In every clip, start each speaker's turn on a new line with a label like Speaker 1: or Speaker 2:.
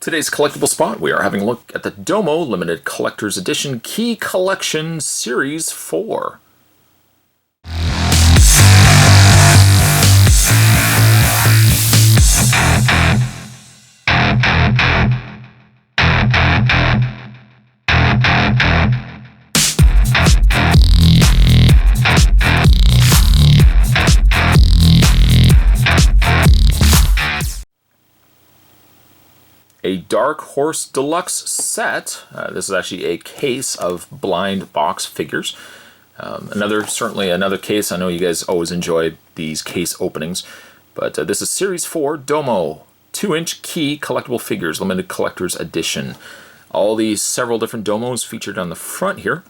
Speaker 1: Today's collectible spot, we are having a look at the Domo Limited Collector's Edition Key Collection Series 4. A Dark Horse Deluxe set. This is actually a case of blind box figures. Certainly another case. I know you guys always enjoy these case openings, but this is Series 4 Domo 2-inch key collectible figures, limited collector's edition. All these several different Domos featured on the front here.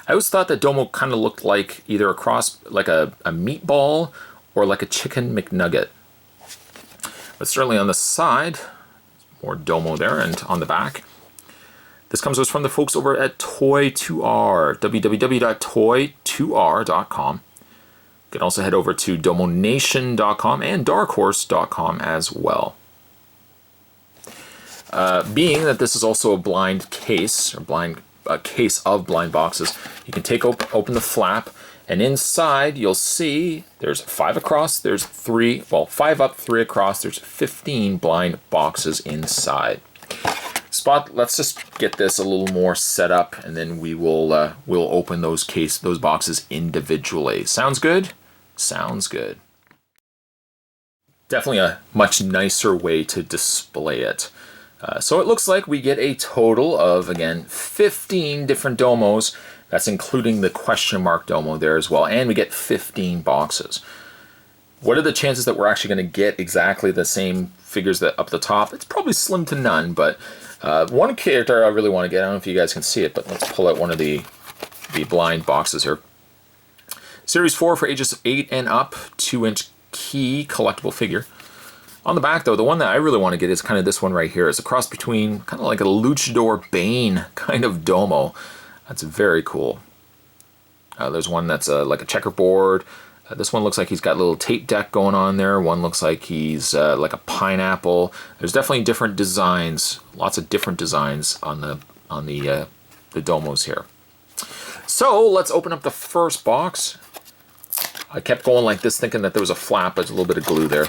Speaker 1: I always thought that Domo kind of looked like either a cross, like a meatball or like a chicken McNugget. But certainly on the side, more Domo there, and on the back. This comes to us from the folks over at Toy2R, www.toy2r.com. You can also head over to domonation.com and darkhorse.com as well. Being that this is also a blind case, or a case of blind boxes, you can open the flap, and inside you'll see there's 5 across, there's 5 up, 3 across, there's 15 blind boxes inside. Spot, let's just get this a little more set up, and then we'll open those boxes individually. Sounds good? Sounds good. Definitely a much nicer way to display it. So it looks like we get a total of, again, 15 different Domos. That's including the question mark Domo there as well. And we get 15 boxes. What are the chances that we're actually going to get exactly the same figures that up the top? It's probably slim to none, but one character I really want to get, I don't know if you guys can see it, but let's pull out one of the blind boxes here. Series 4 for ages 8 and up, 2-inch key collectible figure. On the back, though, the one that I really want to get is kind of this one right here. It's a cross between kind of like a Luchador Bane kind of Domo. That's very cool. There's one that's like a checkerboard. This one looks like he's got a little tape deck going on there. One looks like he's like a pineapple. There's definitely different designs, lots of different designs on the Domos here. So let's open up the first box. I kept going like this, thinking that there was a flap. There's a little bit of glue there.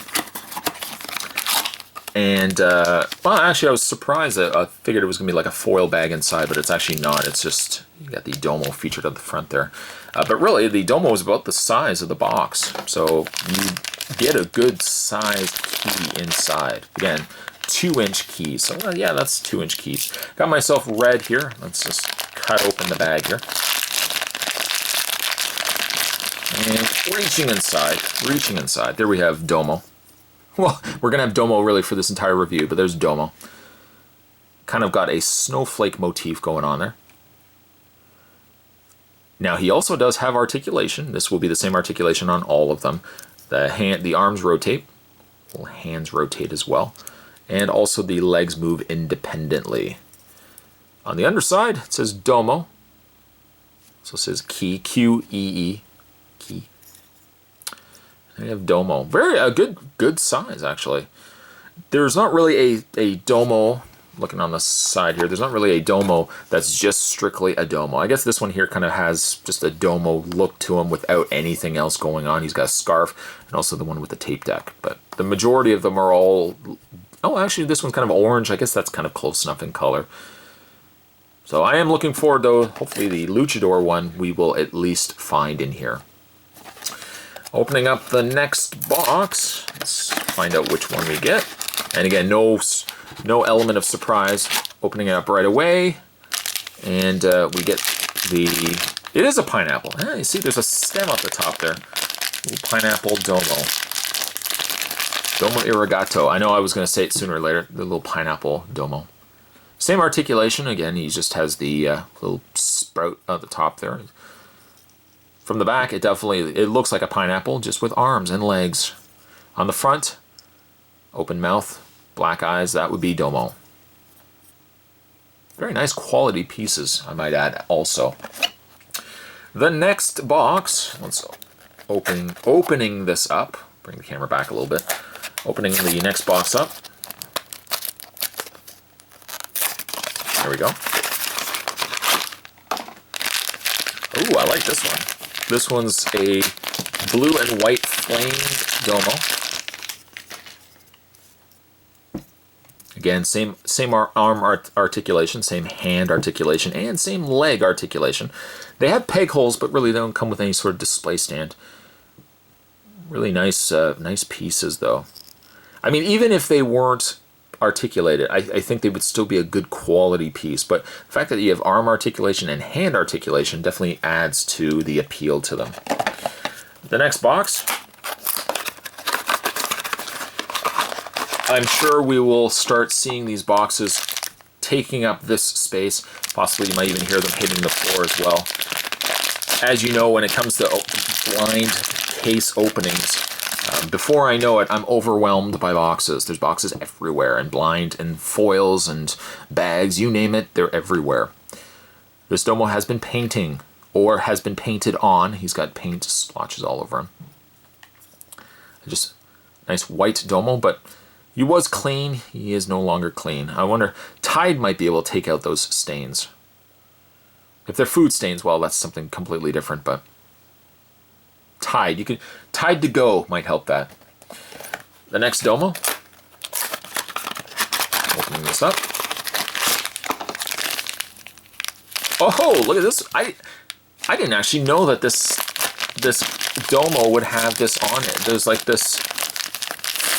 Speaker 1: And, well, actually I was surprised that I figured it was going to be like a foil bag inside, but it's actually not. It's just, you got the Domo featured at the front there. But really, the Domo is about the size of the box. So you get a good sized key inside. Again, 2-inch keys. So, yeah, that's 2-inch keys. Got myself red here. Let's just cut open the bag here. And reaching inside, there we have Domo. Well, we're going to have Domo really for this entire review, but there's Domo. Kind of got a snowflake motif going on there. Now, he also does have articulation. This will be the same articulation on all of them. The arms rotate. The hands rotate as well. And also the legs move independently. On the underside, it says Domo. So it says key, Q-E-E, key. We have Domo. A good size, actually. There's not really a Domo, looking on the side here, there's not really a Domo that's just strictly a Domo. I guess this one here kind of has just a Domo look to him without anything else going on. He's got a scarf, and also the one with the tape deck. But the majority of them are all... Oh, actually, this one's kind of orange. I guess that's kind of close enough in color. So I am looking forward, though, hopefully the Luchador one we will at least find in here. Opening up the next box, let's find out which one we get. And again, no element of surprise. Opening it up right away, and we get it is a pineapple. You see, there's a stem up the top there. Little pineapple Domo. Domo Irrigato. I know I was going to say it sooner or later. The little pineapple Domo. Same articulation. Again, he just has the little sprout at the top there. From the back, it looks like a pineapple, just with arms and legs. On the front, open mouth, black eyes, that would be Domo. Very nice quality pieces, I might add, also. The next box, let's opening this up. Bring the camera back a little bit. Opening the next box up. There we go. Ooh, I like this one. This one's a blue and white flamed Domo. Again, same arm articulation, same hand articulation, and same leg articulation. They have peg holes, but really they don't come with any sort of display stand. Really nice, nice pieces, though. I mean, even if they weren't articulated, I think they would still be a good quality piece. But the fact that you have arm articulation and hand articulation definitely adds to the appeal to them. The next box. I'm sure we will start seeing these boxes taking up this space. Possibly you might even hear them hitting the floor as well. As you know, when it comes to blind case openings, before I know it, I'm overwhelmed by boxes. There's boxes everywhere, and blind and foils and bags, you name it, they're everywhere. This Domo has been painting, or has been painted on. He's got paint splotches all over him. Just nice white Domo, but he was clean. He is no longer clean. I wonder, Tide might be able to take out those stains. If they're food stains, well, that's something completely different, but Tide, you can, Tide to Go might help that. The next Domo. Opening this up. Oh, look at this. I didn't actually know that this Domo would have this on it. There's like this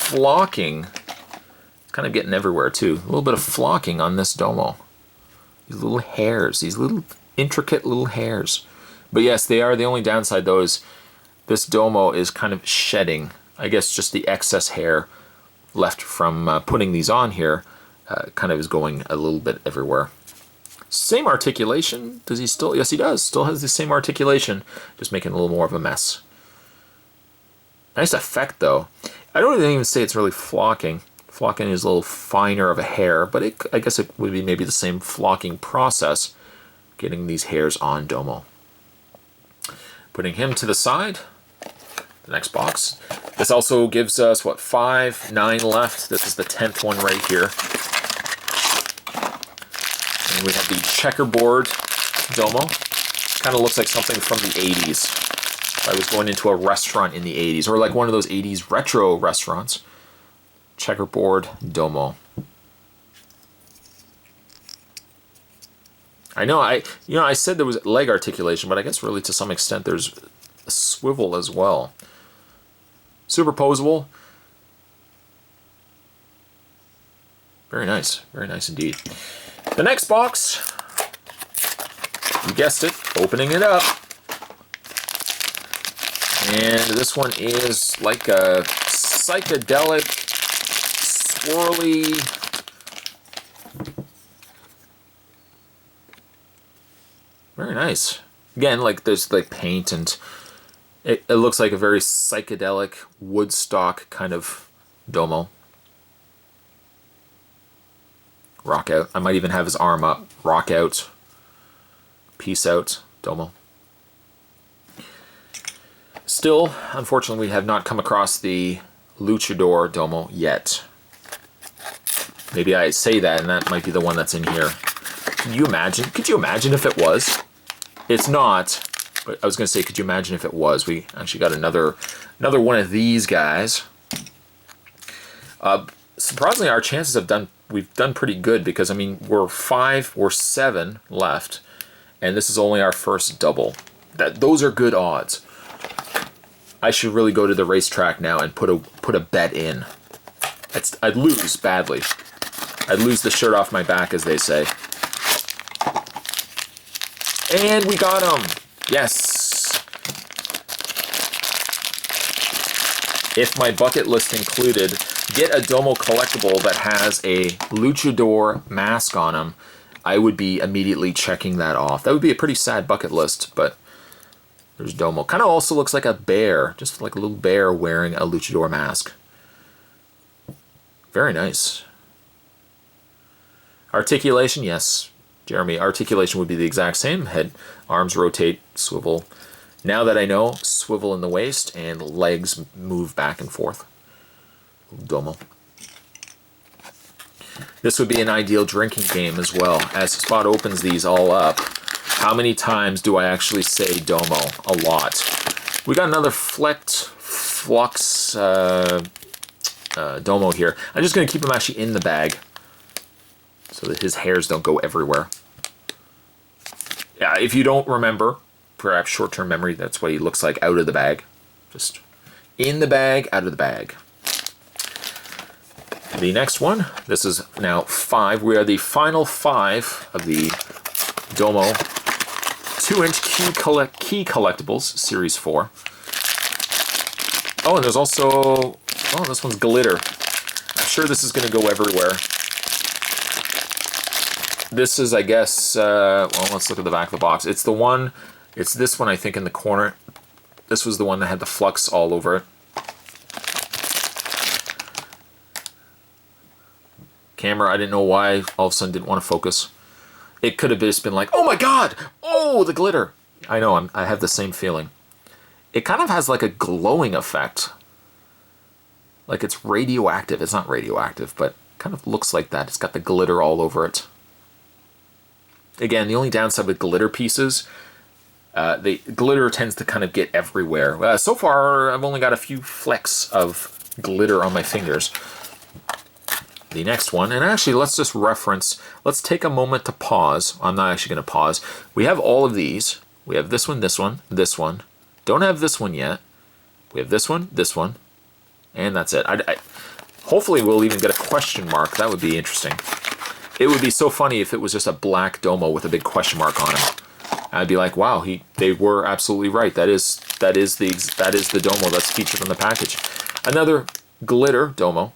Speaker 1: flocking. It's kind of getting everywhere too. A little bit of flocking on this Domo. These little hairs, these little intricate little hairs. But yes, they are. The only downside though is this Domo is kind of shedding. I guess just the excess hair left from putting these on here kind of is going a little bit everywhere. Same articulation. Does he still? Yes, he does. Still has the same articulation, just making a little more of a mess. Nice effect, though. I don't even say it's really flocking. Flocking is a little finer of a hair, but I guess it would be maybe the same flocking process, getting these hairs on Domo. Putting him to the side. The next box. This also gives us, what, 5, 9 left. This is the 10th one right here. And we have the Checkerboard Domo. Kind of looks like something from the 80s. I was going into a restaurant in the 80s, or like one of those 80s retro restaurants. Checkerboard Domo. I know, I said there was leg articulation, but I guess really to some extent there's a swivel as well. Superposable. Very nice indeed. The next box, you guessed it, opening it up. And this one is like a psychedelic, swirly, very nice. Again, like there's like paint and it looks like a very psychedelic Woodstock kind of Domo. Rock out. I might even have his arm up. Rock out. Peace out, Domo. Still, unfortunately, we have not come across the Luchador Domo yet. Maybe I say that and that might be the one that's in here. Can you imagine? Could you imagine if it was? It's not, but I was going to say, could you imagine if it was? We actually got another one of these guys. Surprisingly, our chances we've done pretty good because, I mean, we're 7 left, and this is only our first double. Those are good odds. I should really go to the racetrack now and put a bet in. I'd lose badly. I'd lose the shirt off my back, as they say. And we got him! Yes! If my bucket list included, get a Domo collectible that has a luchador mask on him, I would be immediately checking that off. That would be a pretty sad bucket list, but there's Domo. Kind of also looks like a bear, just like a little bear wearing a luchador mask. Very nice. Articulation, yes. Jeremy, articulation would be the exact same. Head, arms rotate, swivel. Now that I know, swivel in the waist and legs move back and forth. Domo. This would be an ideal drinking game as well. As Spot opens these all up, how many times do I actually say Domo? A lot. We got another Flux Domo here. I'm just going to keep him actually in the bag so that his hairs don't go everywhere. Yeah, if you don't remember, perhaps short-term memory, that's what he looks like out of the bag. Just in the bag, out of the bag. The next one, this is now 5. We are the final 5 of the Domo 2-inch key collectibles, Series 4. Oh, and there's also, oh, this one's glitter. I'm sure this is going to go everywhere. This is, I guess, well, let's look at the back of the box. It's the one, it's this one, I think, in the corner. This was the one that had the flux all over it. Camera, I didn't know why all of a sudden didn't want to focus. It could have just been like, oh my god, oh, the glitter. I know, I have the same feeling. It kind of has like a glowing effect. Like it's radioactive. It's not radioactive, but kind of looks like that. It's got the glitter all over it. Again, the only downside with glitter pieces, the glitter tends to kind of get everywhere. So far, I've only got a few flecks of glitter on my fingers. The next one, and actually let's just reference, let's take a moment to pause. I'm not actually going to pause. We have all of these. We have this one, this one, this one. Don't have this one yet. We have this one, and that's it. Hopefully we'll even get a question mark. That would be interesting. It would be so funny if it was just a black Domo with a big question mark on him. I'd be like, wow, they were absolutely right. That is the Domo that's featured on the package. Another glitter Domo.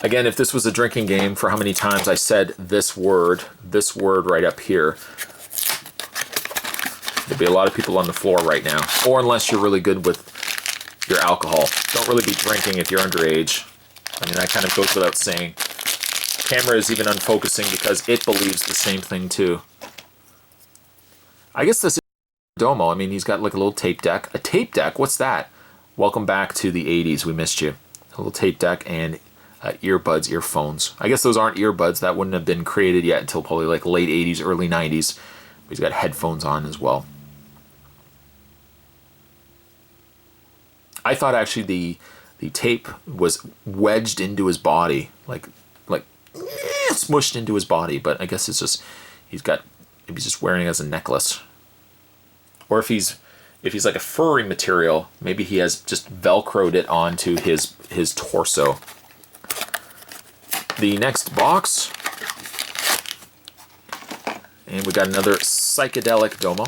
Speaker 1: Again, if this was a drinking game, for how many times I said this word right up here, there'd be a lot of people on the floor right now. Or unless you're really good with your alcohol. Don't really be drinking if you're underage. I mean, that kind of goes without saying. Camera is even unfocusing because it believes the same thing too. I guess this is Domo. I mean, he's got like a little tape deck. A tape deck? What's that? Welcome back to the 80s. We missed you. A little tape deck and earbuds, earphones. I guess those aren't earbuds. That wouldn't have been created yet until probably like late 80s, early 90s. But he's got headphones on as well. I thought actually the tape was wedged into his body, like smushed into his body, but I guess it's just maybe he's just wearing it as a necklace. Or if he's like a furry material, maybe he has just velcroed it onto his torso. The next box, and we got another psychedelic Domo.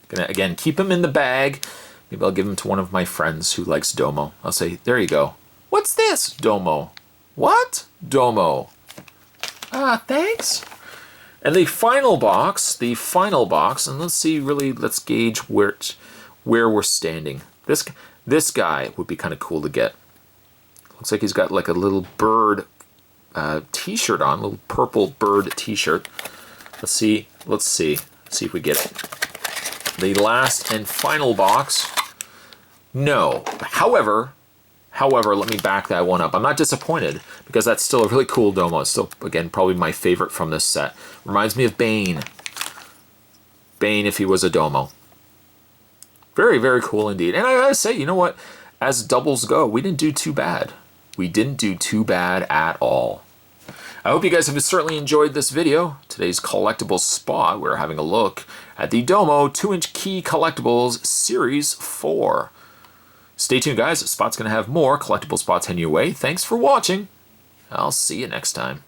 Speaker 1: Gonna again keep him in the bag. Maybe I'll give him to one of my friends who likes Domo. I'll say, there you go. What's this? Domo. What? Domo. Ah, thanks. And the final box, and let's see, really, let's gauge where we're standing. This guy would be kind of cool to get. Looks like he's got like a little bird t-shirt on, a little purple bird t-shirt. Let's see if we get it. The last and final box. No. However, let me back that one up. I'm not disappointed because that's still a really cool Domo. It's still, again, probably my favorite from this set. Reminds me of Bane. Bane if he was a Domo. Very, very cool indeed. And I gotta say, you know what? As doubles go, we didn't do too bad. We didn't do too bad at all. I hope you guys have certainly enjoyed this video. Today's collectible spot, we're having a look at the Domo 2-inch key collectibles Series 4. Stay tuned, guys. Spot's going to have more collectible spots heading your way. Thanks for watching. I'll see you next time.